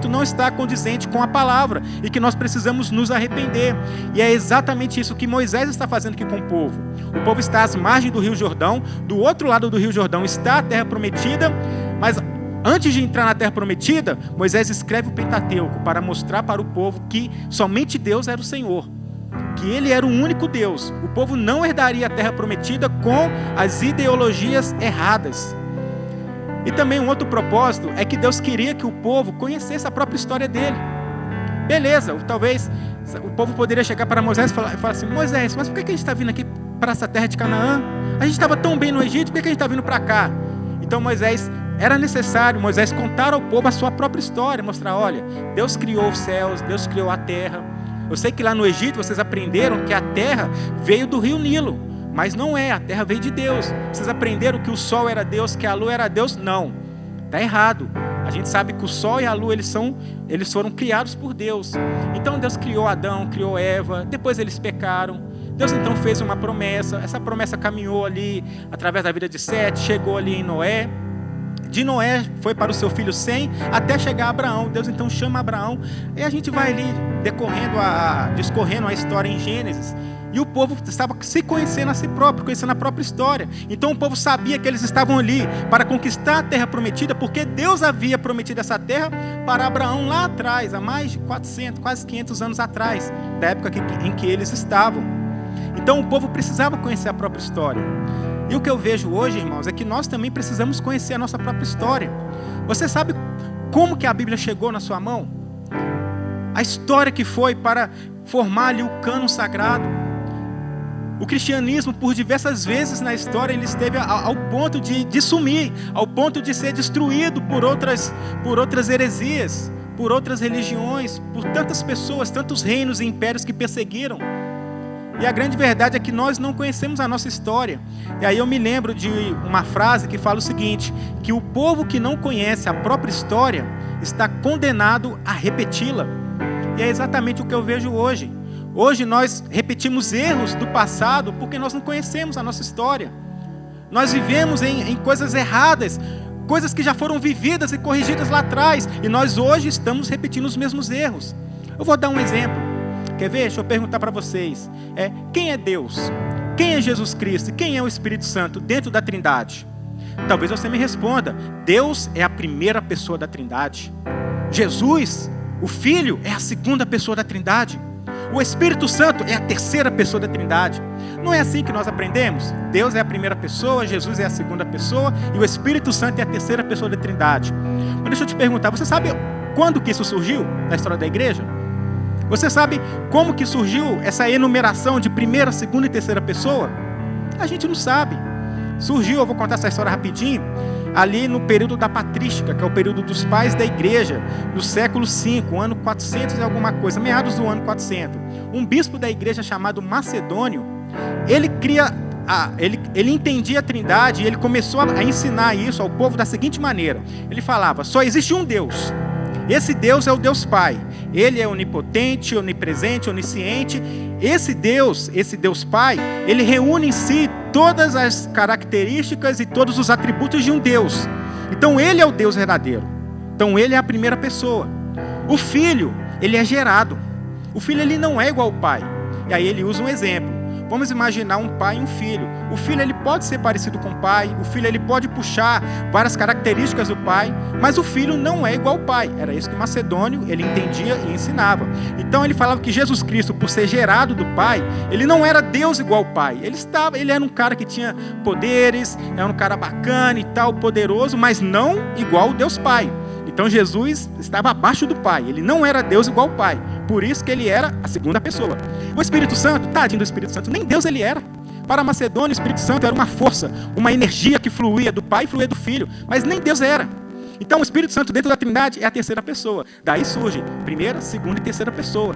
Santo não está condizente com a palavra e que nós precisamos nos arrepender. E é exatamente isso que Moisés está fazendo aqui com o povo. O povo está às margens do Rio Jordão, do outro lado do Rio Jordão está a terra prometida, mas antes de entrar na terra prometida, Moisés escreve o Pentateuco para mostrar para o povo que somente Deus era o Senhor, que Ele era o único Deus. O povo não herdaria a terra prometida com as ideologias erradas. E também um outro propósito é que Deus queria que o povo conhecesse a própria história dele. Beleza, talvez o povo poderia chegar para Moisés e falar assim: Moisés, mas por que a gente está vindo aqui para essa terra de Canaã? A gente estava tão bem no Egito, por que a gente está vindo para cá? Então era necessário Moisés contar ao povo a sua própria história, mostrar: olha, Deus criou os céus, Deus criou a terra. Eu sei que lá no Egito vocês aprenderam que a terra veio do rio Nilo, mas não é, a terra veio de Deus. Vocês aprenderam que o sol era Deus, que a lua era Deus? Não, está errado. A gente sabe que o sol e a lua eles foram criados por Deus. Então Deus criou Adão, criou Eva, depois eles pecaram. Deus então fez uma promessa, essa promessa caminhou ali através da vida de Sete, chegou ali em Noé. De Noé foi para o seu filho Sem, até chegar a Abraão. Deus então chama Abraão, e a gente vai ali discorrendo a história em Gênesis. E o povo estava se conhecendo a si próprio, conhecendo a própria história. Então o povo sabia que eles estavam ali para conquistar a terra prometida, porque Deus havia prometido essa terra para Abraão lá atrás, há mais de 400, quase 500 anos atrás, da época em que eles estavam. Então o povo precisava conhecer a própria história. E o que eu vejo hoje, irmãos, é que nós também precisamos conhecer a nossa própria história. Você sabe como que a Bíblia chegou na sua mão? A história que foi para formar ali o cânon sagrado. O cristianismo, por diversas vezes na história, ele esteve ao ponto de sumir, ao ponto de ser destruído por outras heresias, por outras religiões, por tantas pessoas, tantos reinos e impérios que perseguiram. E a grande verdade é que nós não conhecemos a nossa história. E aí eu me lembro de uma frase que fala o seguinte: que o povo que não conhece a própria história está condenado a repeti-la. E é exatamente o que eu vejo hoje. Hoje nós repetimos erros do passado porque nós não conhecemos a nossa história. Nós vivemos em coisas erradas, coisas que já foram vividas e corrigidas lá atrás, e nós hoje estamos repetindo os mesmos erros. Eu vou dar um exemplo. Quer ver? Deixa eu perguntar para vocês. Quem é Deus? Quem é Jesus Cristo? Quem é o Espírito Santo dentro da Trindade? Talvez você me responda: Deus é a primeira pessoa da Trindade. Jesus, o Filho, é a segunda pessoa da Trindade. O Espírito Santo é a terceira pessoa da Trindade. Não é assim que nós aprendemos? Deus é a primeira pessoa, Jesus é a segunda pessoa e o Espírito Santo é a terceira pessoa da Trindade. Mas deixa eu te perguntar, você sabe quando que isso surgiu na história da igreja? Você sabe como que surgiu essa enumeração de primeira, segunda e terceira pessoa? A gente não sabe. Surgiu, eu vou contar essa história rapidinho, ali no período da patrística, que é o período dos pais da igreja, no século V, ano 400 e alguma coisa, meados do ano 400. Um bispo da igreja chamado Macedônio, ele entendia a Trindade e ele começou a ensinar isso ao povo da seguinte maneira. Ele falava: só existe um Deus. Esse Deus é o Deus Pai. Ele é onipotente, onipresente, onisciente. Esse Deus Pai, ele reúne em si todas as características e todos os atributos de um Deus. Então ele é o Deus verdadeiro. Então ele é a primeira pessoa. O Filho, ele é gerado. O Filho, ele não é igual ao Pai. E aí ele usa um exemplo. Vamos imaginar um pai e um filho. O filho, ele pode ser parecido com o pai. O filho, ele pode puxar várias características do pai. Mas o filho não é igual ao pai. Era isso que Macedônio, ele entendia e ensinava. Então ele falava que Jesus Cristo, por ser gerado do pai, ele não era Deus igual ao pai. Ele era um cara que tinha poderes, era um cara bacana e tal, poderoso, mas não igual ao Deus Pai. Então Jesus estava abaixo do Pai, ele não era Deus igual ao Pai, por isso que ele era a segunda pessoa. O Espírito Santo, tadinho do Espírito Santo, nem Deus ele era. Para Macedônia, o Espírito Santo era uma força, uma energia que fluía do Pai e fluía do Filho, mas nem Deus era. Então o Espírito Santo dentro da Trindade é a terceira pessoa, daí surge primeira, segunda e terceira pessoa.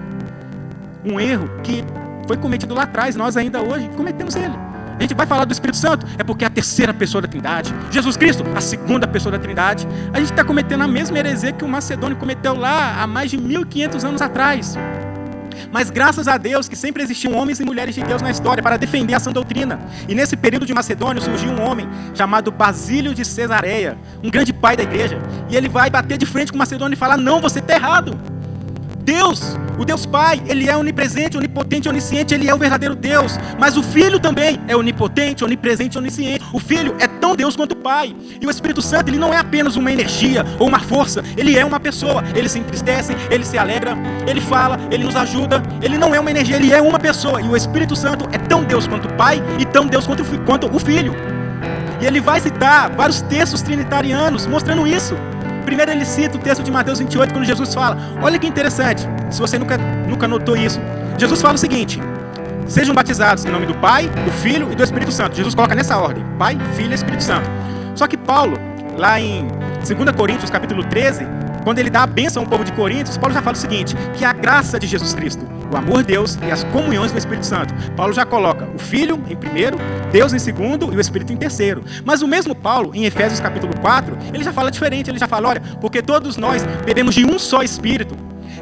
Um erro que foi cometido lá atrás, nós ainda hoje cometemos ele. A gente vai falar do Espírito Santo, é porque é a terceira pessoa da Trindade. Jesus Cristo, a segunda pessoa da Trindade. A gente está cometendo a mesma heresia que o Macedônio cometeu lá há mais de 1500 anos atrás. Mas graças a Deus que sempre existiam homens e mulheres de Deus na história para defender a sã doutrina. E nesse período de Macedônia surgiu um homem chamado Basílio de Cesareia, um grande pai da igreja. E ele vai bater de frente com Macedônia e falar: não, você está errado. Deus, o Deus Pai, Ele é onipresente, onipotente, onisciente, Ele é o verdadeiro Deus. Mas o Filho também é onipotente, onipresente, onisciente. O Filho é tão Deus quanto o Pai. E o Espírito Santo, Ele não é apenas uma energia ou uma força. Ele é uma pessoa. Ele se entristece, Ele se alegra, Ele fala, Ele nos ajuda. Ele não é uma energia, Ele é uma pessoa. E o Espírito Santo é tão Deus quanto o Pai e tão Deus quanto o Filho. E ele vai citar vários textos trinitarianos mostrando isso. Primeiro ele cita o texto de Mateus 28, quando Jesus fala, olha que interessante, se você nunca notou isso. Jesus fala o seguinte: sejam batizados em nome do Pai, do Filho e do Espírito Santo. Jesus coloca nessa ordem: Pai, Filho e Espírito Santo. Só que Paulo, lá em 2 Coríntios capítulo 13, quando ele dá a bênção ao povo de Coríntios, Paulo já fala o seguinte: que a graça de Jesus Cristo, o amor de Deus e as comunhões do Espírito Santo. Paulo já coloca o Filho em primeiro, Deus em segundo e o Espírito em terceiro. Mas o mesmo Paulo, em Efésios capítulo 4, ele já fala diferente. Ele já fala, olha, porque todos nós bebemos de um só Espírito,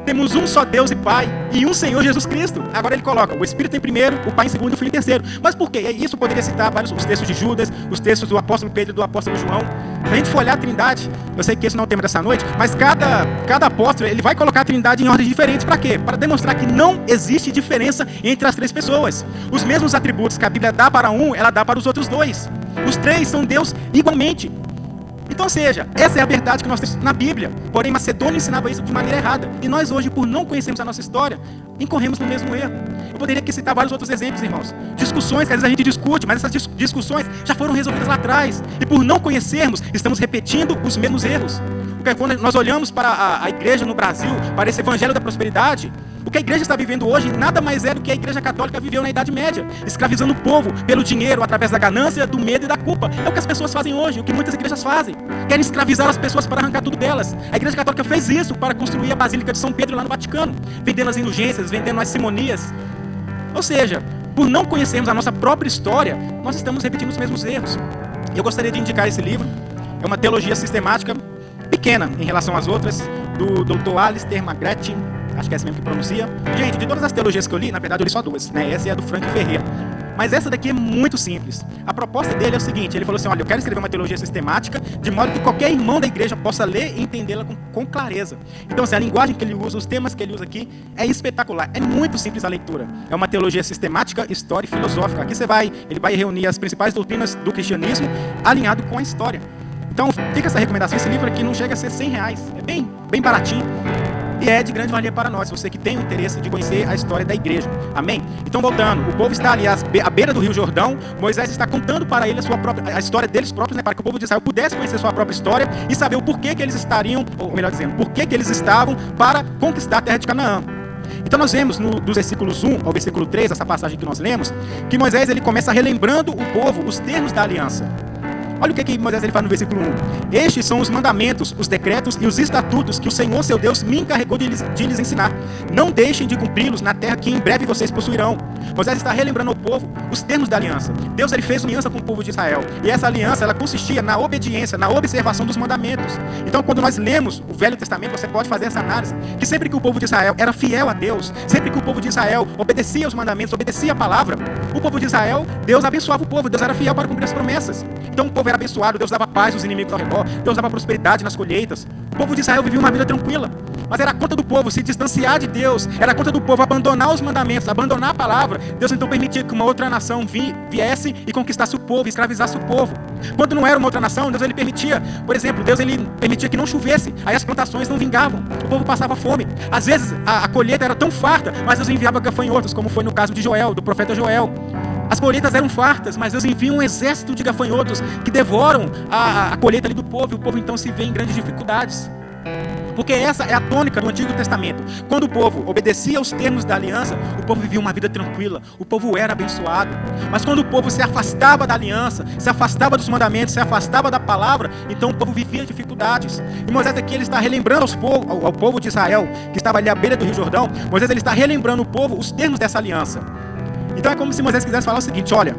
temos um só Deus e Pai e um Senhor Jesus Cristo. Agora ele coloca o Espírito em primeiro, o Pai em segundo e o Filho em terceiro. Mas por quê? Isso poderia citar vários os textos de Judas, os textos do apóstolo Pedro e do apóstolo João. Se a gente for olhar a Trindade, eu sei que esse não é o tema dessa noite, mas cada apóstolo ele vai colocar a Trindade em ordens diferentes. Para quê? Para demonstrar que não existe diferença entre as três pessoas. Os mesmos atributos que a Bíblia dá para um, ela dá para os outros dois. Os três são Deus igualmente. Então, ou seja, essa é a verdade que nós temos na Bíblia. Porém, Macedônia ensinava isso de maneira errada. E nós hoje, por não conhecermos a nossa história, incorremos no mesmo erro. Eu poderia aqui citar vários outros exemplos, irmãos. Discussões que às vezes a gente discute, mas essas discussões já foram resolvidas lá atrás. E por não conhecermos, estamos repetindo os mesmos erros. Porque quando nós olhamos para a igreja no Brasil, para esse evangelho da prosperidade, o que a igreja está vivendo hoje nada mais é do que a igreja católica viveu na Idade Média, escravizando o povo pelo dinheiro, através da ganância, do medo e da culpa. É o que as pessoas fazem hoje, o que muitas igrejas fazem. Querem escravizar as pessoas para arrancar tudo delas. A igreja católica fez isso para construir a Basílica de São Pedro lá no Vaticano, vendendo as indulgências, vendendo as simonias. Ou seja, por não conhecermos a nossa própria história, nós estamos repetindo os mesmos erros. Eu gostaria de indicar esse livro. É uma teologia sistemática pequena em relação às outras, do Dr. Alistair McGrath. Acho que é essa mesmo que pronuncia. Gente, de todas as teologias que eu li, na verdade eu li só duas, né? Essa é a do Frank Ferreira. Mas essa daqui é muito simples. A proposta dele é o seguinte: ele falou assim, olha, eu quero escrever uma teologia sistemática de modo que qualquer irmão da igreja possa ler e entendê-la com clareza. Então, assim, a linguagem que ele usa, os temas que ele usa aqui, é espetacular. É muito simples a leitura. É uma teologia sistemática, histórica e filosófica. Aqui ele vai reunir as principais doutrinas do cristianismo alinhado com a história. Então, fica essa recomendação. Esse livro aqui não chega a ser R$100. É bem baratinho. E é de grande valia para nós, você que tem o interesse de conhecer a história da igreja. Amém? Então, voltando, o povo está ali à beira do Rio Jordão. Moisés está contando para ele a história deles próprios, né, para que o povo de Israel pudesse conhecer sua própria história e saber o porquê que eles estariam, ou melhor dizendo, porquê que eles estavam para conquistar a terra de Canaã. Então nós vemos dos versículos 1 ao versículo 3, essa passagem que nós lemos, que Moisés ele começa relembrando o povo os termos da aliança. Olha o que Moisés ele fala no versículo 1. Estes são os mandamentos, os decretos e os estatutos que o Senhor, seu Deus, me encarregou de lhes ensinar. Não deixem de cumpri-los na terra que em breve vocês possuirão. Moisés está relembrando ao povo os termos da aliança. Deus ele fez uma aliança com o povo de Israel. E essa aliança ela consistia na obediência, na observação dos mandamentos. Então, quando nós lemos o Velho Testamento, você pode fazer essa análise. Que sempre que o povo de Israel era fiel a Deus, sempre que o povo de Israel obedecia aos mandamentos, obedecia a palavra, o povo de Israel, Deus abençoava o povo. Deus era fiel para cumprir as promessas. Então o povo era abençoado, Deus dava paz aos inimigos ao redor, Deus dava prosperidade nas colheitas. O povo de Israel vivia uma vida tranquila. Mas era conta do povo se distanciar de Deus, era conta do povo abandonar os mandamentos, abandonar a palavra. Deus então permitia que uma outra nação viesse e conquistasse o povo, escravizasse o povo. Quando não era uma outra nação, Deus ele permitia, por exemplo, Deus ele permitia que não chovesse, aí as plantações não vingavam, o povo passava fome. Às vezes a colheita era tão farta, mas Deus enviava gafanhotos, como foi no caso de Joel, do profeta Joel. As colheitas eram fartas, mas Deus envia um exército de gafanhotos que devoram a colheita ali do povo, e o povo então se vê em grandes dificuldades. Porque essa é a tônica do Antigo Testamento. Quando o povo obedecia aos termos da aliança, o povo vivia uma vida tranquila, o povo era abençoado. Mas quando o povo se afastava da aliança, se afastava dos mandamentos, se afastava da palavra, então o povo vivia dificuldades. E Moisés aqui ele está relembrando ao povo de Israel, que estava ali à beira do Rio Jordão, Moisés ele está relembrando o povo os termos dessa aliança. Então é como se Moisés quisesse falar o seguinte: olha,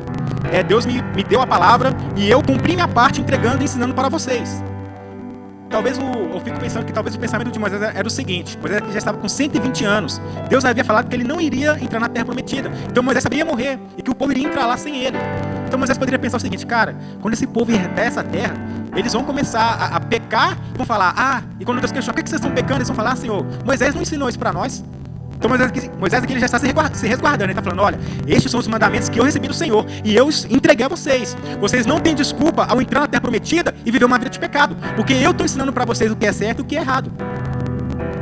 Deus me deu a palavra e eu cumpri minha parte entregando e ensinando para vocês. eu fico pensando que talvez o pensamento de Moisés era o seguinte: Moisés já estava com 120 anos, Deus havia falado que ele não iria entrar na terra prometida, então Moisés sabia morrer e que o povo iria entrar lá sem ele. Então Moisés poderia pensar o seguinte: cara, quando esse povo herdar essa terra, eles vão começar a pecar, vão falar, e quando Deus questionar, por que vocês estão pecando? Eles vão falar, Senhor, Moisés não ensinou isso para nós. Então Moisés aqui ele já está se resguardando, ele está falando, olha, estes são os mandamentos que eu recebi do Senhor e eu entreguei a vocês. Vocês não têm desculpa ao entrar na terra prometida e viver uma vida de pecado, porque eu estou ensinando para vocês o que é certo e o que é errado.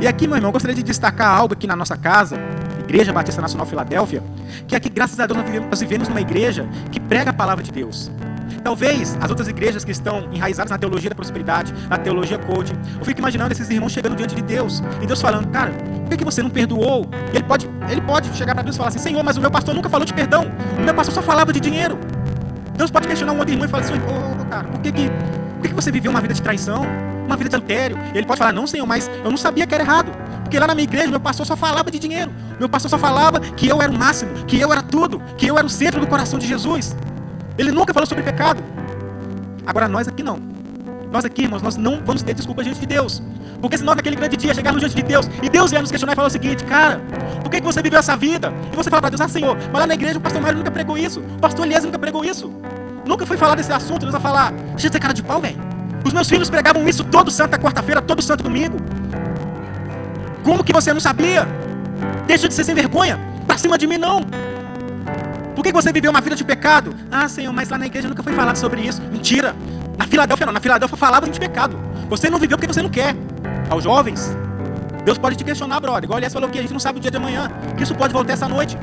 E aqui, meu irmão, eu gostaria de destacar algo aqui na nossa casa, Igreja Batista Nacional Filadélfia, que aqui, graças a Deus, nós vivemos numa igreja que prega a palavra de Deus. Talvez as outras igrejas que estão enraizadas na teologia da prosperidade, na teologia coaching, eu fico imaginando esses irmãos chegando diante de Deus, e Deus falando, cara, por que você não perdoou? E ele pode chegar para Deus e falar assim, Senhor, mas o meu pastor nunca falou de perdão, o meu pastor só falava de dinheiro. Deus pode questionar um outro irmão e falar assim, cara, por que você viveu uma vida de traição, uma vida de adultério? E ele pode falar, não, Senhor, mas eu não sabia que era errado, porque lá na minha igreja meu pastor só falava de dinheiro, meu pastor só falava que eu era o máximo, que eu era tudo, que eu era o centro do coração de Jesus. Ele nunca falou sobre pecado. Agora nós aqui não. Nós aqui, irmãos, nós não vamos ter desculpa diante de Deus. Porque senão naquele grande dia, chegarmos diante de Deus, e Deus vier nos questionar e falar o seguinte, cara, por que você viveu essa vida? E você fala para Deus, Senhor, mas lá na igreja o pastor Mário nunca pregou isso, o pastor Elias nunca pregou isso. Nunca foi falar desse assunto. Deus vai falar, deixa de ser cara de pau, velho. Os meus filhos pregavam isso todo santa quarta-feira, todo santo domingo. Como que você não sabia? Deixa de ser sem vergonha. Pra cima de mim, não. Por que você viveu uma vida de pecado? Senhor, mas lá na igreja nunca foi falado sobre isso. Mentira. Na Filadélfia não. Na Filadélfia falava de pecado. Você não viveu porque você não quer. Aos jovens, Deus pode te questionar, brother. Igual Elias falou que a gente não sabe o dia de amanhã. Que isso pode voltar essa noite.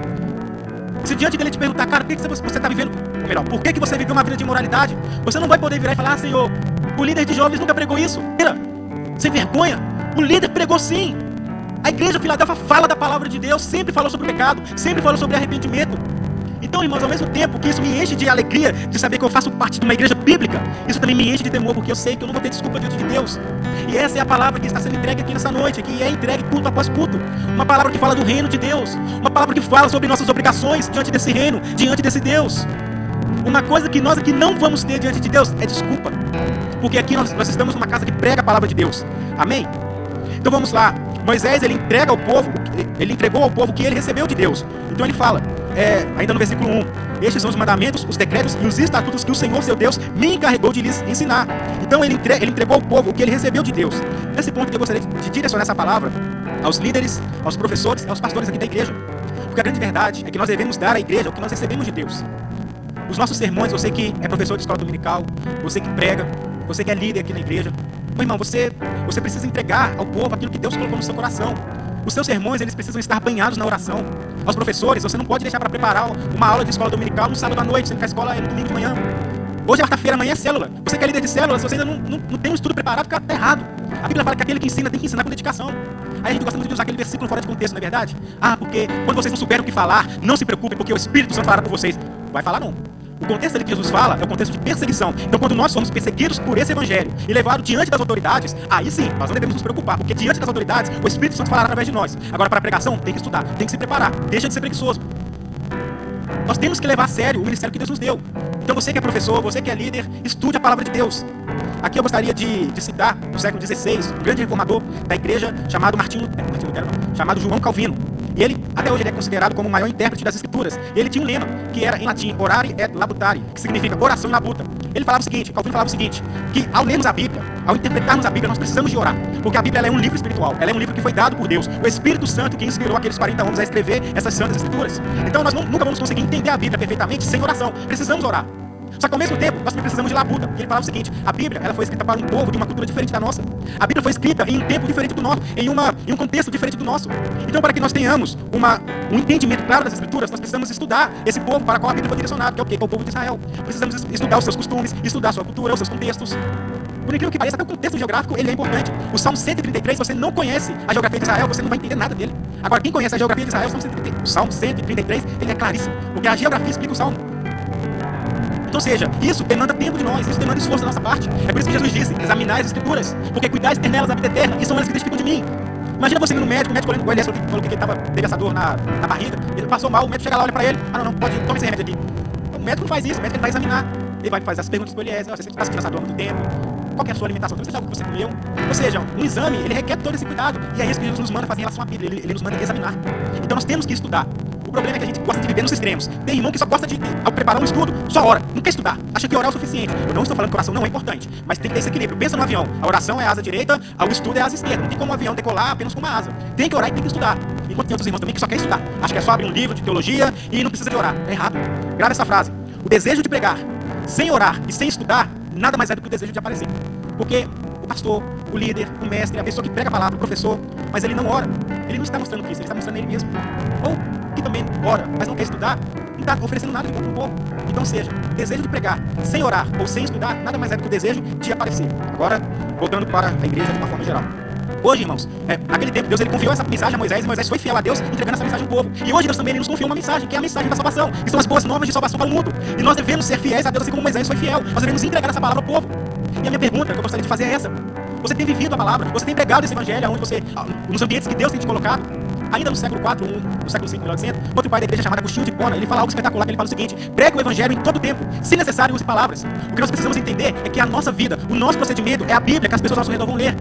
E se diante dele te perguntar, cara, por que você está vivendo? Ou melhor, por que você viveu uma vida de imoralidade? Você não vai poder virar e falar, Senhor, o líder de jovens nunca pregou isso. Sem vergonha. O líder pregou sim. A igreja Filadélfia fala da palavra de Deus. Sempre falou sobre o pecado. Sempre falou sobre arrependimento. Então, irmãos, ao mesmo tempo que isso me enche de alegria de saber que eu faço parte de uma igreja bíblica, isso também me enche de temor, porque eu sei que eu não vou ter desculpa diante de Deus. E essa é a palavra que está sendo entregue aqui nessa noite, que é entregue culto após culto. Uma palavra que fala do reino de Deus, uma palavra que fala sobre nossas obrigações diante desse reino, diante desse Deus. Uma coisa que nós aqui não vamos ter diante de Deus é desculpa, porque aqui nós estamos numa casa que prega a palavra de Deus. Amém? Então vamos lá. Moisés, ele entregou ao povo o que ele recebeu de Deus. Então ele fala, ainda no versículo 1, estes são os mandamentos, os decretos e os estatutos que o Senhor, seu Deus, me encarregou de lhes ensinar. Então ele entregou ao povo o que ele recebeu de Deus. Nesse ponto eu gostaria de direcionar essa palavra aos líderes, aos professores e aos pastores aqui da igreja. Porque a grande verdade é que nós devemos dar à igreja o que nós recebemos de Deus. Os nossos sermões, você que é professor de escola dominical, você que prega, você que é líder aqui na igreja, meu irmão, você precisa entregar ao povo aquilo que Deus colocou no seu coração. Os seus sermões, eles precisam estar banhados na oração. Aos professores, você não pode deixar para preparar uma aula de escola dominical no sábado à noite, sendo que a escola é no domingo de manhã. Hoje é quarta-feira, amanhã é célula. Você que é líder de célula, se você ainda não tem um estudo preparado, cara, tá errado. A Bíblia fala que aquele que ensina tem que ensinar com dedicação. Aí a gente gosta muito de usar aquele versículo fora de contexto, não é verdade? Porque quando vocês não souberem o que falar, não se preocupem, porque o Espírito Santo falará por vocês. Vai falar não. O contexto ali que Jesus fala é o contexto de perseguição. Então, quando nós somos perseguidos por esse evangelho e levados diante das autoridades, aí sim, nós não devemos nos preocupar, porque diante das autoridades, o Espírito Santo falará através de nós. Agora, para a pregação, tem que estudar, tem que se preparar, deixa de ser preguiçoso. Nós temos que levar a sério o ministério que Deus nos deu. Então, você que é professor, você que é líder, estude a palavra de Deus. Aqui eu gostaria de citar, no século XVI, um grande reformador da igreja chamado chamado João Calvino. E ele, até hoje, ele é considerado como o maior intérprete das Escrituras. E ele tinha um lema, que era em latim, orare et labutare, que significa oração e labuta. Ele falava o seguinte, Calvino falava o seguinte, que ao lermos a Bíblia, ao interpretarmos a Bíblia, nós precisamos de orar. Porque a Bíblia ela é um livro espiritual, ela é um livro que foi dado por Deus, o Espírito Santo que inspirou aqueles 40 homens a escrever essas santas Escrituras. Então nós nunca vamos conseguir entender a Bíblia perfeitamente sem oração. Precisamos orar. Só que ao mesmo tempo, nós também precisamos de labuta. E ele falava o seguinte, a Bíblia ela foi escrita para um povo de uma cultura diferente da nossa. A Bíblia foi escrita em um tempo diferente do nosso, em um contexto diferente do nosso. Então, para que nós tenhamos um entendimento claro das Escrituras, nós precisamos estudar esse povo para qual a Bíblia foi direcionada, que é o quê? Que é o povo de Israel. Precisamos estudar os seus costumes, estudar a sua cultura, os seus contextos. Por incrível que pareça, até o contexto geográfico ele é importante. O Salmo 133, se você não conhece a geografia de Israel, você não vai entender nada dele. Agora, quem conhece a geografia de Israel, o Salmo 133, ele é claríssimo, porque a geografia explica o Salmo. Então, seja, isso demanda tempo de nós, isso demanda esforço da nossa parte. É por isso que Jesus disse, examinar as Escrituras, porque cuidais ter nelas a vida eterna, e são elas que testificam de mim. Imagina você ir no médico, o médico olhando, o Elias falou que ele teve essa dor na barriga, ele passou mal, o médico chega lá, olha pra ele, não, pode, tome esse remédio aqui. O médico não faz isso, o médico ele vai examinar, ele vai fazer as perguntas pro Elias, você está sentindo essa dor há muito tempo, Qual que é a sua alimentação? Você sabe o que você comeu? Ou seja, um exame, ele requer todo esse cuidado. E é isso que Jesus nos manda fazer em relação à Bíblia. Ele nos manda examinar. Então nós temos que estudar. O problema é que a gente gosta de viver nos extremos. Tem irmão que só gosta de, ao preparar um estudo, só ora. Não quer estudar. Acha que orar é o suficiente. Eu não estou falando que oração não é importante, mas tem que ter esse equilíbrio. Pensa no avião. A oração é a asa direita, o estudo é a asa esquerda. Não tem como o avião decolar apenas com uma asa. Tem que orar e tem que estudar. Enquanto tem outros irmãos também que só quer estudar. Acha que é só abrir um livro de teologia e não precisa de orar. É errado. Grava essa frase. O desejo de pregar sem orar e sem estudar, nada mais é do que o desejo de aparecer. Porque o pastor, o líder, o mestre, a pessoa que prega a palavra, o professor, mas ele não ora. Ele não está mostrando Cristo, ele está mostrando ele mesmo. Ou que também ora, mas não quer estudar, não está oferecendo nada de bom para o povo. Então, seja, o desejo de pregar sem orar ou sem estudar, nada mais é do que o desejo de aparecer. Agora, voltando para a igreja de uma forma geral. Hoje, irmãos, naquele tempo, Deus ele confiou essa mensagem a Moisés, e Moisés foi fiel a Deus, entregando essa mensagem ao povo. E hoje Deus também ele nos confiou uma mensagem, que é a mensagem da salvação, que são as boas novas de salvação para o mundo. E nós devemos ser fiéis a Deus, assim como Moisés foi fiel. Nós devemos entregar essa palavra ao povo. E a minha pergunta que eu gostaria de fazer é essa. Você tem vivido a palavra? Você tem pregado esse evangelho onde você, nos ambientes que Deus tem te colocado? Ainda no século IV, no século V, melhor dizendo, outro pai da igreja chamado Agostinho de Hipona, ele fala algo espetacular, que ele fala o seguinte: pregue o evangelho em todo tempo, se necessário use palavras. O que nós precisamos entender é que a nossa vida, o nosso procedimento é a Bíblia que as pessoas ao nosso redor vão ler.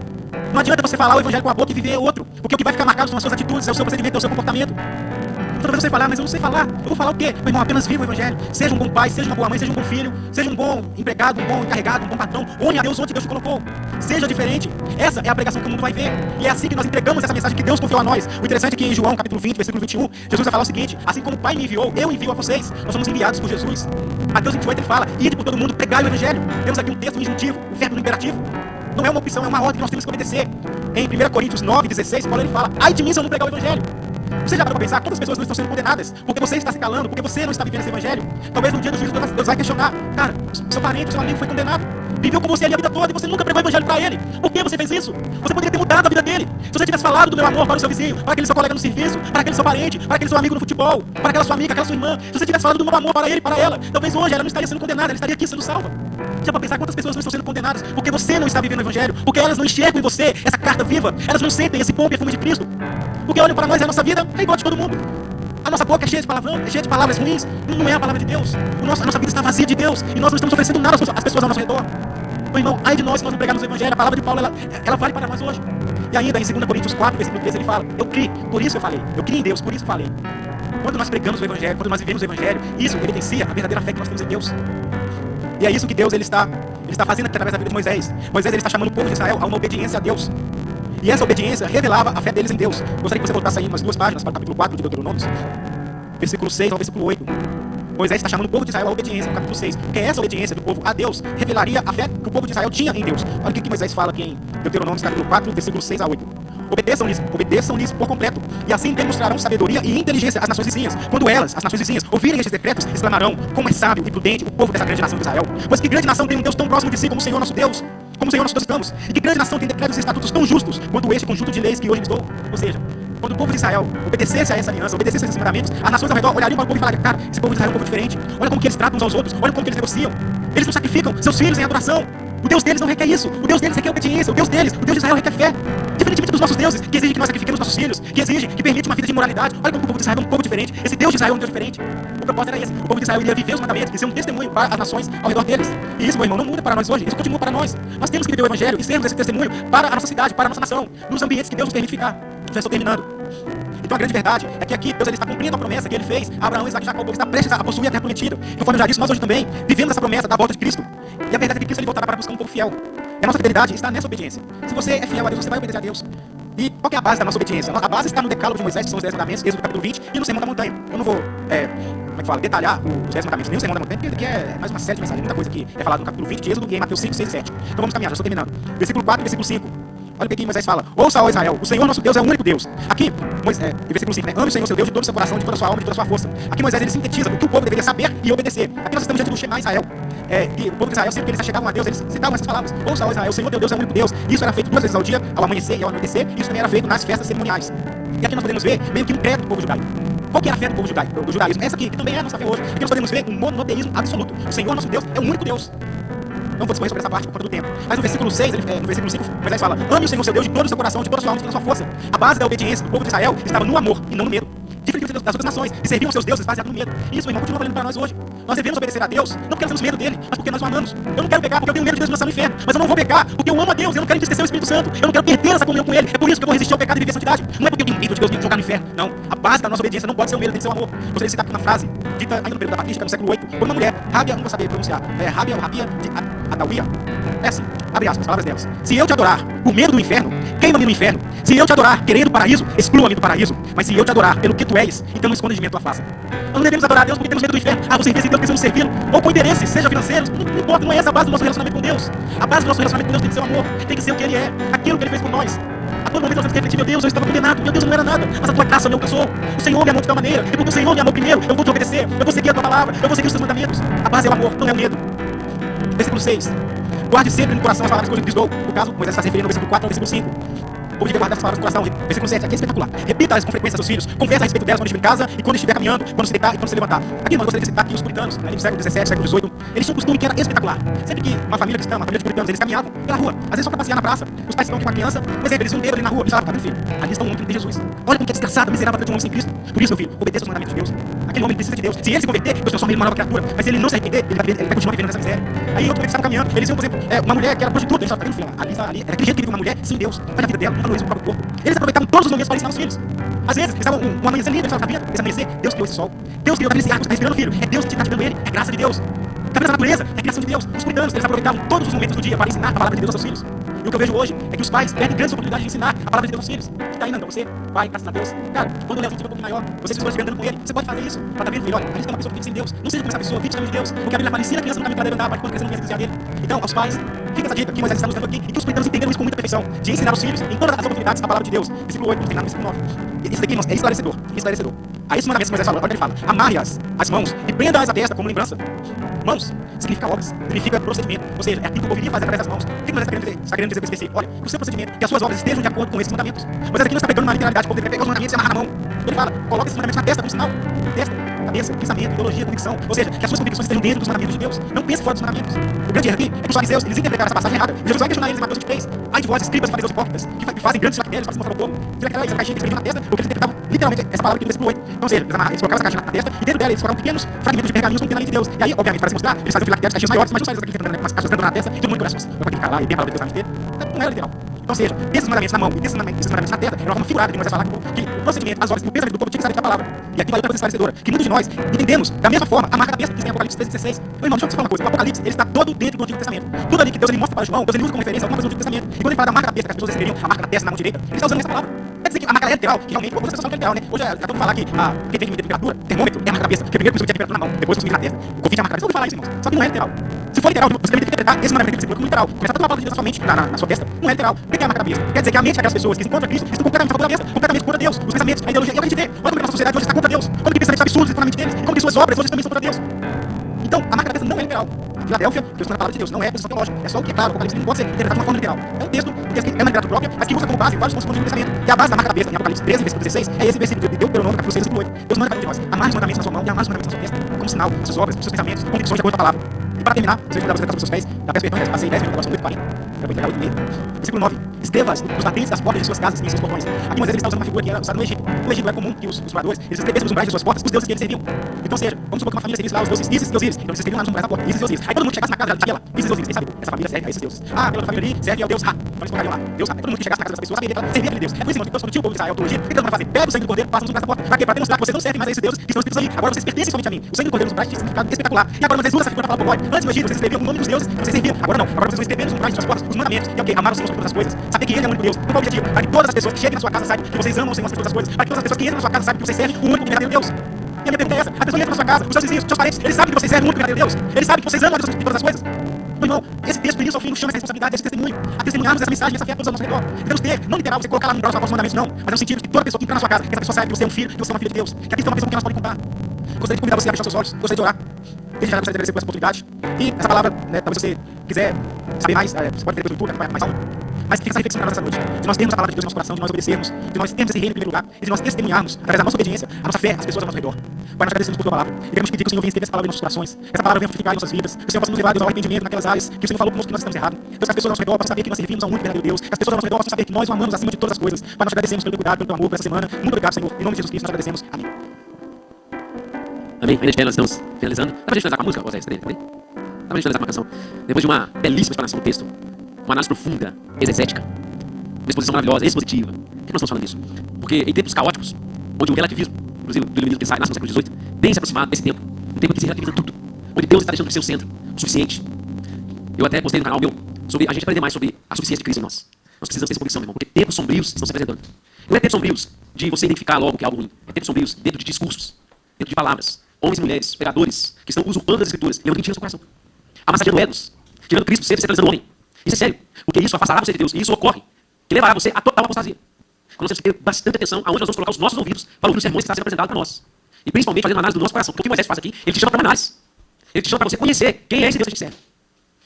Não adianta você falar o evangelho com a boca e viver outro, porque o que vai ficar marcado são as suas atitudes, é o seu procedimento, é o seu comportamento. Então talvez você falar, mas eu não sei falar. Eu vou falar o quê? Meu irmão, apenas viva o evangelho. Seja um bom pai, seja uma boa mãe, seja um bom filho, seja um bom empregado, um bom encarregado, um bom patrão. Honre a Deus onde Deus te colocou. Seja diferente. Essa é a pregação que o mundo vai ver. E é assim que nós entregamos essa mensagem que Deus confiou a nós. O interessante é que em João, capítulo 20, versículo 21, Jesus vai falar o seguinte: assim como o Pai me enviou, eu envio a vocês. Nós somos enviados por Jesus. Mateus 28 ele fala: ide por todo mundo, pregai o evangelho. Temos aqui um texto injuntivo, o verbo no imperativo. Não é uma opção, é uma ordem que nós temos que obedecer. Em 1 Coríntios 9, 16, Paulo ele fala: ai de mim se eu não pregar o evangelho. Você já parou para pensar quantas pessoas não estão sendo condenadas porque você está se calando, porque você não está vivendo esse evangelho? Talvez no dia do juízo Deus vai questionar: cara, seu parente, seu amigo foi condenado, viveu com você ali a vida toda e você nunca pregou o evangelho para ele. Por que você fez isso? Você poderia ter mudado a vida dele. Se você tivesse falado do meu amor para o seu vizinho, para aquele seu colega no serviço, para aquele seu parente, para aquele seu amigo no futebol, para aquela sua amiga, aquela sua irmã, se você tivesse falado do meu amor para ele, para ela, talvez hoje ela não estaria sendo condenada, ela estaria aqui sendo salva. Já para pensar quantas pessoas não estão sendo condenadas porque você não está vivendo o evangelho, porque elas não enxergam em você essa carta viva, elas não sentem esse bom perfume de Cristo, porque olham para nós e a nossa vida é igual de todo mundo. A nossa boca é cheia de palavrão, é cheia de palavras ruins, não é a palavra de Deus. A nossa vida está vazia de Deus e nós não estamos oferecendo nada às pessoas ao nosso redor. Então, irmão, ai de nós se nós não pregarmos o evangelho. A palavra de Paulo ela vale para nós hoje. E ainda em 2 Coríntios 4, versículo 13, ele fala: eu criei, por isso eu falei. Eu criei em Deus, por isso eu falei. Quando nós pregamos o evangelho, quando nós vivemos o evangelho, isso evidencia a verdadeira fé que nós temos em Deus. E é isso que Deus ele está fazendo aqui através da vida de Moisés. Moisés ele está chamando o povo de Israel a uma obediência a Deus. E essa obediência revelava a fé deles em Deus. Gostaria que você voltasse aí umas 2 páginas para o capítulo 4 de Deuteronômio, versículo 6 ao versículo 8. Moisés está chamando o povo de Israel à obediência, no capítulo 6. Porque essa obediência do povo a Deus revelaria a fé que o povo de Israel tinha em Deus. Olha o que Moisés fala aqui em Deuteronômio, capítulo 4, versículo 6 a 8. Obedeçam-lhes por completo, e assim demonstrarão sabedoria e inteligência às nações vizinhas. Quando elas, as nações vizinhas, ouvirem estes decretos, exclamarão: como é sábio e prudente o povo dessa grande nação de Israel. Pois que grande nação tem um Deus tão próximo de si como o Senhor nosso Deus, como o Senhor nosso Deus estamos. E que grande nação tem decretos e estatutos tão justos quanto este conjunto de leis que hoje lhes dou. Ou seja, quando o povo de Israel obedecesse a essa aliança, obedecesse a esses mandamentos, as nações ao redor olhariam para o povo e falariam: cara, esse povo de Israel é um povo diferente. Olha como que eles tratam uns aos outros, olha como que eles negociam. Eles não sacrificam seus filhos em adoração. O Deus deles não requer isso. O Deus deles requer obediência. O Deus deles, o Deus de Israel requer fé. Diferentemente dos nossos deuses, que exigem que nós sacrifiquemos nossos filhos, que exigem, que permitem uma vida de imoralidade. Olha como o povo de Israel é um povo diferente. Esse Deus de Israel é um Deus diferente. O propósito era esse. O povo de Israel iria viver os mandamentos e ser um testemunho para as nações ao redor deles. E isso, meu irmão, não muda para nós hoje. Isso continua para nós. Nós temos que viver o evangelho e sermos esse testemunho para a nossa cidade, para a nossa nação, nos ambientes que Deus nos permite ficar. Já estou terminando. Então a grande verdade é que aqui Deus ele está cumprindo a promessa que ele fez a Abraão, Isaac e Jacó. Ele está prestes a possuir a terra prometida. Conforme eu já disse, nós hoje também vivemos essa promessa da volta de Cristo. E a verdade é que Cristo ele voltará para buscar um povo fiel. E a nossa fidelidade está nessa obediência. Se você é fiel a Deus, você vai obedecer a Deus. E qual que é a base da nossa obediência? A base está no decálogo de Moisés, que são os 10 mandamentos, Êxodo capítulo 20, e no Sermão da Montanha. Eu não vou, detalhar os 10 mandamentos, nem o Sermão da Montanha, porque aqui é mais uma série de mensagens, muita coisa aqui é falado no capítulo 20 de Êxodo e em Mateus 5, 6 e 7. Então vamos caminhar, já estou terminando. Versículo 4 e versículo 5. Olha o que aqui Moisés fala: ouça, ó Israel, o Senhor nosso Deus é o único Deus. Aqui, versículo 5, né? Ame o Senhor seu Deus de todo o seu coração, de toda a sua alma, de toda a sua força. Aqui Moisés ele sintetiza o que o povo deveria saber e obedecer. Aqui nós estamos diante do Shema Israel. E o povo de Israel, sempre que eles chegavam a Deus, eles citavam essas palavras: ouça, ó Israel, o Senhor teu Deus é o único Deus. Isso era feito 2 vezes ao dia, ao amanhecer e ao anoitecer. Isso também era feito nas festas cerimoniais. E aqui nós podemos ver meio que um credo do povo judaico. Qual que é a fé do povo do judaísmo? Essa aqui, que também é a nossa fé hoje. Aqui nós podemos ver um monoteísmo absoluto. O Senhor nosso Deus é o único Deus. Não vou discorrer sobre essa parte por conta do tempo. Mas no versículo 6, no versículo 5, Moisés fala: ame o Senhor seu Deus de todo o seu coração, de toda a sua alma, de toda a sua força. A base da obediência do povo de Israel estava no amor e não no medo. Diferente das outras nações, que serviam aos seus deuses baseado no medo. Isso, meu irmão, continua valendo para nós hoje. Nós devemos obedecer a Deus, não porque nós temos medo dele, mas porque nós o amamos. Eu não quero pecar porque eu tenho medo de Deus me lançar no inferno, mas eu não vou pecar porque eu amo a Deus, eu não quero entristecer o Espírito Santo, eu não quero perder essa comunhão com ele. É por isso que eu vou resistir ao pecado e viver a santidade. Não é porque eu tenho medo de Deus me jogar no inferno, não. A base da nossa obediência não pode ser o medo, tem que ser o amor. Gostaria de citar aqui uma frase dita ainda no período da patrística, no século VIII, por uma mulher, Rábia, não vou saber pronunciar, Rábia de Adawia. É assim, abre aspas, palavras delas. Se eu te adorar por medo do inferno, queima-me no inferno. Se eu te adorar querendo o paraíso, exclua-me do paraíso. Mas se eu te adorar pelo que tu és, então não esconda de mim a tua face. Nós não devemos adorar a Deus porque temos medo do inferno. Vou servir esse Deus, precisamos servi-lo. Ou com interesses, seja financeiros, não importa, não é essa a base do nosso relacionamento com Deus. A base do nosso relacionamento com Deus tem que ser o amor, tem que ser o que Ele é, aquilo que Ele fez por nós. A todo momento nós temos que refletir, meu Deus, eu estava condenado, meu Deus, eu não era nada, mas a tua graça me alcançou. O Senhor me amou de tal maneira, e porque o Senhor me amou primeiro, eu vou te obedecer, eu vou seguir a tua palavra, eu vou seguir os teus mandamentos. A base é o amor, não é o medo. Versículo 6. Guarde sempre no coração as palavras que eu lhes dou. No caso, Moisés está se referindo ao versículo 4 ao versículo 5. O povo devia guardar as palavras no coração. Versículo 7, aqui é espetacular. Repita-as com frequência aos seus filhos. Conversa a respeito delas quando estiver em casa e quando estiver caminhando, quando se deitar e quando se levantar. Aqui nós gostaria de citar aqui os puritanos, ali do século XVII, século XVIII. Eles tinham um costume que era espetacular. Sempre que uma família cristã, uma família de puritanos, eles caminhavam pela rua, às vezes só para passear na praça. Os pais estão com uma criança, por exemplo, eles iam ter ali na rua. Eles falavam, tá, meu filho, ali está um homem de Jesus. Olha como que é desgraçado, miserável de um homem sem Cristo. Por isso, meu filho, obedeça os mandamentos de Deus. Aquele homem precisa de Deus. Se ele se converter, Deus transforma ele numa nova criatura. Mas se ele não se arrepender, ele vai continuar vivendo nessa miséria. Aí outro momento estavam caminhando, eles iam, por exemplo, uma mulher que era prostituta, eles falavam, tá vendo, filho, ali, era aquele jeito que vive uma mulher sem Deus. Olha a vida dela, não valoriza o próprio corpo. Eles aproveitavam todos os momentos para ensinar os filhos. Às vezes, eles estavam um amanhecer lindo, eles falavam, tá vendo, esse amanhecer, Deus criou esse sol. Deus criou esse ar que você está respirando, filho. É Deus que está tirando ele, é graça de Deus. Tá vendo essa natureza? É a criação de Deus. Os puritanos, eles aproveitavam todos os momentos do dia para ensinar a palavra de Deus aos seus filhos. E o que eu vejo hoje é que os pais perdem grandes oportunidades de ensinar a palavra de Deus aos filhos. Que tá aí, não, pra você, pai, graças a Deus. Cara, quando o Leozinho tiver um pouquinho maior, você se estiver andando com ele, você pode fazer isso. Pra tá vendo, filho, olha, a gente tem uma pessoa que vive sem Deus. Não seja como essa pessoa, vive sem Deus. Porque a Bíblia fala, ensina a criança no caminho que ela deve andar, para quando crescer não venha se desviar dele. Então, aos pais, fica essa dica que Moisés está nos dando aqui, e que os puritanos entenderam isso com muita perfeição, de ensinar aos filhos, em todas as oportunidades, a palavra de Deus. Versículo 8, no final, versículo 9. Isso daqui, irmãos, é esclarecedor. Esclarecedor. Aí esses mandamentos que Moisés falou, olha o que ele fala. Amarre-as as mãos e prenda-as à testa como lembrança. Mãos significa obras, significa procedimento. Ou seja, é aquilo que eu poderia fazer através das mãos. O que Moisés está querendo dizer com esse olha, que o seu procedimento, que as suas obras estejam de acordo com esses mandamentos. Moisés aqui não está pegando uma literalidade, como pegar os mandamentos e amarrar na mão. Ele fala, coloca esses mandamentos na testa como sinal. Testa, cabeça, pensamento, ideologia, convicção. Ou seja, que as suas convicções estejam dentro dos mandamentos de Deus. Não pense fora dos mandamentos. O grande erro aqui é que os fariseus, eles interpretaram essa passagem errada. E Jesus vai questionar eles em Mateus 23. Ai de vós, escribas e fariseus hipócritas, que fazem grandes filactérios para se mostrar ao povo. Tira aquela caixinha que eles escreviam na testa, porque eles interpretavam literalmente essa palavra aqui no versículo 8. Então, ou seja, eles colocavam essa caixa na testa e dentro dela eles colocavam pequenos fragmentos de pergaminhos contendo a lei de Deus. E aí, obviamente, para se mostrar, eles faziam filactérios, caixinhas maiores, mas não saíam aqui com as caixas dentro na testa e todo mundo corações. Vai para aquele cara lá e tem a palavra de Deus na mente dele. Não era literal. Então, ou seja, esses mandamentos na mão e esses mandamentos na testa, era uma forma figurada de Moisés falar que o procedimento, as obras e o pensamento do povo tinha que saber da palavra. E aqui vai outra coisa esclarecedora, que muitos de nós entendemos da mesma forma a marca da besta que diz em Apocalipse 13:16. Meu irmão, deixa eu te falar uma coisa, o Apocalipse, ele está todo dentro do Antigo Testamento. Tudo ali que Deus ele mostra para João, Deus ele usa como referência alguma coisa do Antigo Testamento. E quando ele fala da marca da besta, que as pessoas receberiam a marca da testa na mão direita, ele está usando essa palavra. Quer dizer que a marca é literal, que realmente, algumas pessoas falam que é literal, né? Hoje acabou de falar que quem tem que medir temperatura, termômetro, é a marca da besta, porque primeiro começou a temperatura na mão, depois começou a medir na testa. O Covid é a marca da besta. Eu vou falar isso, irmãos. Só que não é literal. Se for literal, você tem que interpretar esse mandamento que como literal. Começar a toda a palavra de Deus na sua mente, na sua testa, não é literal. O que é a marca da besta? Quer dizer que a mente daquelas pessoas que se encontram em Cristo estão completamente a favor da besta, completamente contra Deus. Os pensamentos, a ideologia, é o que a gente vê. Olha como a nossa sociedade hoje está contra Deus. Como que pensamentos absurdos estão na mente deles, como que suas obras hoje também são contra Deus. Então, a marca da besta não é literal. Filadélfia, Deus na palavra de Deus, não é posição teológica. É só o que é claro, o Apocalipse não pode ser interpretado de uma forma literal. É um texto que é uma literatura própria, mas que usa como base vários pontos de pensamento. E a base da marca da besta, em Apocalipse 13, versículo 16, é esse versículo de Deuteronômio, capítulo 6, versículo 8. Deus manda para nós, amarre os mandamentos na sua mão e amarre os mandamentos na sua testa, como sinal, as suas obras, os seus pensamentos, convicções de acordo com a palavra. E para terminar, vocês vão dar sobre os seus pés, da peço perdão, passei 10 minutos, agora são 8:40. Eu vou entregar 8:30. Versículo 9. Escreva-as nos batentes das portas de suas casas e em seus portões. Aqui Moisés está usando uma figura que era usada no Egito. No Egito era comum que os moradores eles escrevessem nos umbrais de suas portas os deuses que eles serviam. Então, seja, vamos supor que uma família servisse lá os deuses Isis e Osíris. Então eles escreviam lá nos umbrais da porta, Isis e Osíris. Aí todo mundo que chegasse na casa dela, Isis e Osíris. Quem sabe? Essa família serve a esses deuses. Ah, aquela família ali serve ao Deus Ra. Então eles colocariam lá, Deus Ra. Todo mundo que chegasse na casa dessas pessoas sabia que ela servia aquele Deus. É por isso, irmãos, que Deus, quando tinha o povo de Israel, teologia, o que Deus vai fazer? Pega o sangue do cordeiro, passa nos umbrais da porta. Pra quê? Pra demonstrar que vocês não servem mais a esses deuses que estão escritos ali. Agora vocês pertencem somente a mim. O sangue do cordeiro nos umbrais tinha significado espetacular. E agora vocês usam essa figura para falar, antes no Egito vocês escreviam o nome dos deuses que vocês serviam. Agora não. Agora vocês vão escrever nos umbrais de suas portas os mandamentos. E ok, amar o Senhor sobre todas as coisas. Saber que Ele é o único Deus. Qual é o objetivo? Para que todas as pessoas que cheguem na sua casa saibam que vocês amam o Senhor sobre todas as coisas. Para que todas as pessoas que entram na sua casa saibam que vocês servem o único e verdadeiro Deus. E a minha pergunta é essa: a pessoa entra na sua casa, os seus vizinhos, os seus parentes, eles sabem que vocês servem o único e verdadeiro Deus. Eles sabem que vocês amam a Deus sobre todas as coisas. Meu irmão, esse texto do início ao fim nos chama essa responsabilidade, esse testemunho, a testemunharmos essa mensagem, essa fé a todos ao nosso redor. Devemos ter, não literal, você colocar lá no braço os mandamentos, não, mas no sentido de que toda pessoa que entra na sua casa, que essa pessoa saiba que você é um filho, que você é uma filha de Deus, que aqui está uma pessoa com quem nós podemos contar. Gostaria de convidar você a fechar seus olhos, gostaria de orar. Desde já gostaria de agradecer por essa oportunidade. E essa palavra, né, talvez você quiser saber mais, você pode ver depois no YouTube, mais alto. Mas fica essa reflexão para nós essa noite. De nós termos a palavra de Deus no nosso coração, de nós obedecermos, de nós termos esse reino em primeiro lugar, e de nós testemunharmos, através da nossa obediência, a nossa fé, as pessoas ao nosso redor. Pai, nós agradecemos por tua palavra. E queremos pedir que o Senhor venha escrever essa palavra em nossos corações. Essa palavra venha frutificar em nossas vidas. Que o Senhor possa nos levar, Deus, ao arrependimento naquelas áreas que o Senhor falou conosco que nós estamos errados. Deus, que as pessoas ao nosso redor possam saber que nós servimos a um único e verdadeiro Deus. Que as pessoas ao nosso redor possam saber que nós o amamos acima de todas as coisas. Pai, nós te agradecemos pelo teu cuidado, pelo teu amor, por essa semana. Muito obrigado, Senhor. Em nome de Jesus Cristo, nós agradecemos. Amém. Amém? Ainda de pé, nós estamos finalizando. Dá pra gente finalizar com a música, Osés? Também? Dá pra gente finalizar com uma canção? Depois de uma belíssima explanação do texto, uma análise profunda, exegética, uma exposição maravilhosa, expositiva. Por que nós estamos falando disso? Porque em tempos caóticos, onde o relativismo, inclusive do iluminismo que nasce no século XVIII, tem se aproximado desse tempo, um tempo que se relativiza tudo, onde Deus está deixando de ser o centro, o suficiente. Eu até postei no canal meu sobre a gente aprender mais sobre a suficiência de Cristo em nós. Nós precisamos ter essa convicção, meu irmão, porque tempos sombrios estão se apresentando. Não é tempos sombrios de você identificar logo que é algo ruim. É tempos sombrios dentro de discursos, dentro de palavras. Homens e mulheres, pregadores, que estão usurpando as escrituras, levando mentira ao seu coração. Amassageando egos, tirando Cristo do ser, centralizando o homem. Isso é sério, porque isso afastará você de Deus, e isso ocorre, que levará você a total apostasia. Então nós temos que ter bastante atenção aonde nós vamos colocar os nossos ouvidos para ouvir os sermões que estão sendo apresentados para nós. E principalmente fazendo uma análise do nosso coração. Porque o que Moisés faz aqui, ele te chama para uma análise. Ele te chama para você conhecer quem é esse Deus que a gente serve.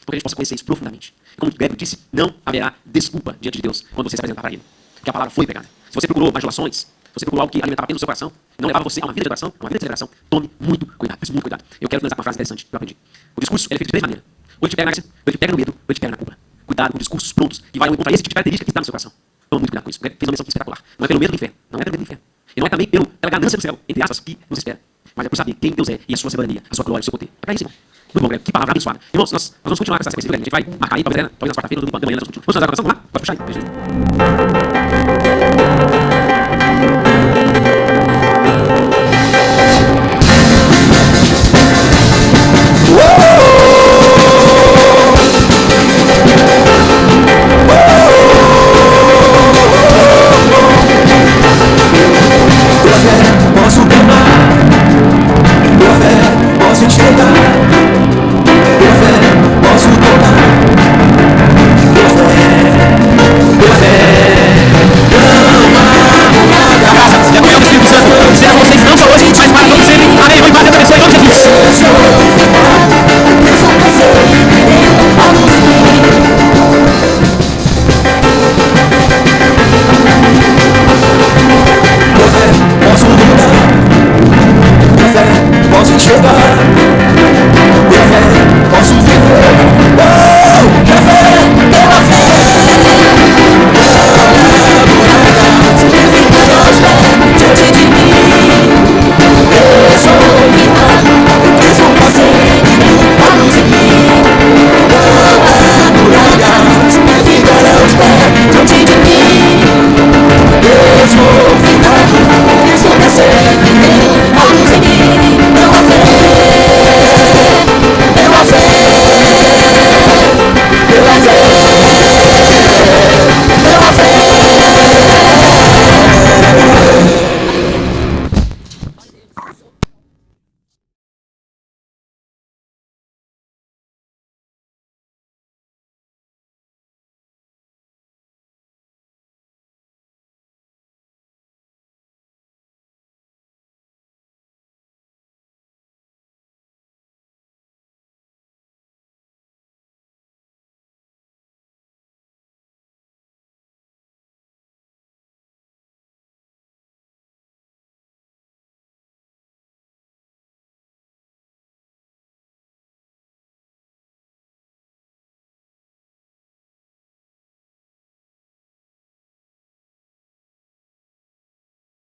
Porque a gente possa conhecer isso profundamente. Como o Grego disse, não haverá desculpa diante de Deus quando você se apresentar para ele. Porque a palavra foi pregada. Se você procurou bajulações, se você procurou algo que alimentava apenas o seu coração, e não levava você a uma vida de adoração, a uma vida de celebração, tome muito cuidado. Muito cuidado. Eu quero finalizar com uma frase interessante que eu aprendi. O discurso ele é feito de três maneiras. Ou ele te pega na graça, ou ele te pega no medo, ou ele te pega na culpa. Cuidado com discursos prontos que vai encontrar esse tipo de característica que está no seu coração. Tome muito cuidado com isso. Fez uma missão espetacular. Não é pelo medo do inferno. Não é pelo medo do inferno. E não é também pela ganância do céu, entre aspas, que nos espera. Mas é por saber quem Deus é e a sua soberania, a sua glória, o seu poder. É pra isso, irmão. Muito bom, Grego. Que palavra abençoada. Irmãos, nós vamos continuar com essa sequência, Grego. A gente vai marcar aí, talvez na quarta-feira, no domingo de manhã, nós vamos continuar. Vamos fazer a oração? Vamos lá? Pode puxar aí.